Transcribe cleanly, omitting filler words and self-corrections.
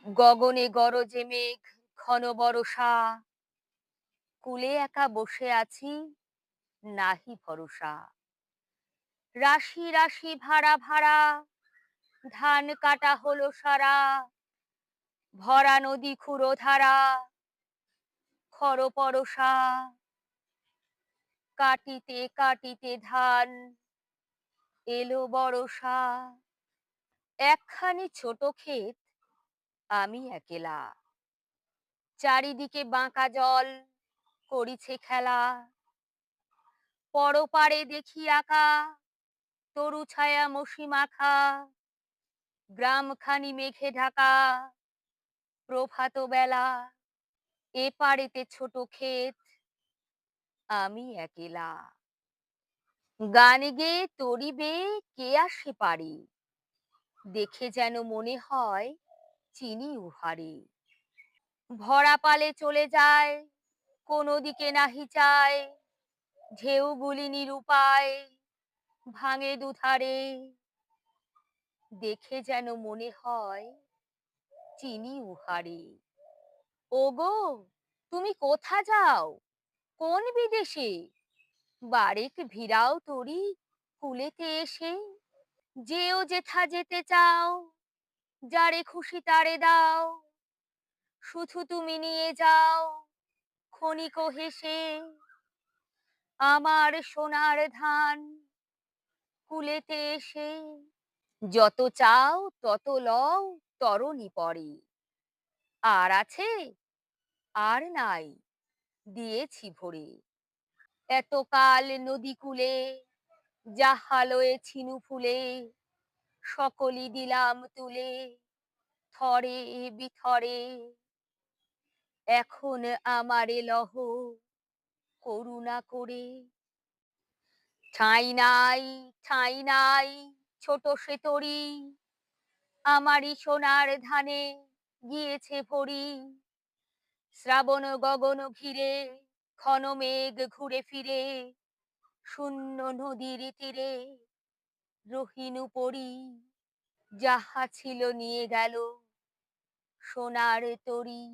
গগনে গরজে মেঘ, ঘন বরষা, কূলে একা বসে আছি, নাহি ভরসা। রাশি রাশি ভাড়া ভাড়া, ধান কাটা হলো সারা, ভরা নদী ক্ষুরধারা, খর পরশা। কাটিতে কাটিতে ধান, এলো বরষা। একখানি ছোট ক্ষেত, আমি একেলা। চারিদিকে বাঁকা জল, করিছে খেলা। পরপারে দেখি আঁকা, তরু ছায়া মসি মাখা। গ্রামখানি মেঘে ঢাকা, প্রভাত বেলা। এপারেতে ছোট ক্ষেত, আমি একেলা। গান গেয়ে তরিবে কে আসে পারে, দেখে যেন মনে হয় চিনি উহারে। ভরা পালে চলে যায়, কোনো দিকে নাহি চায়। ঢেউগুলি নিরুপায়, ভাঙে দুধারে। দেখে যেন মনে হয় চিনি উহারে। ওগো, তুমি কোথা যাও, কোন বিদেশে? বারেক ভিড়াও তরি কুলেতে এসে। যেও যেথা যেতে চাও, যারে খুশি তারে দাও। শুধু তুমি নিয়ে যাও, ক্ষণিক হেসে। আমার সোনার ধান, কুলেতে এসে। যত চাও তত লও, তরণী পরে। আর আছে, আর নাই, দিয়েছি ভরে। এতকাল নদী কূলে, জাহালয়ে ছিনু ফুলে। সকলই দিলাম তুলে, থরে বিথরে। এখন আমারে লহ, করুণা করে। ঠাঁই নাই, ঠাঁই নাই, ছোট সে তরী। আমারই সোনার ধানে গিয়েছে ভরি। শ্রাবণ গগন ঘিরে, ঘন মেঘ ঘুরে ফিরে। শূন্য নদীর তীরে, রহিনু পড়ি। যাহা ছিল নিয়ে গেল, সোনার তরী।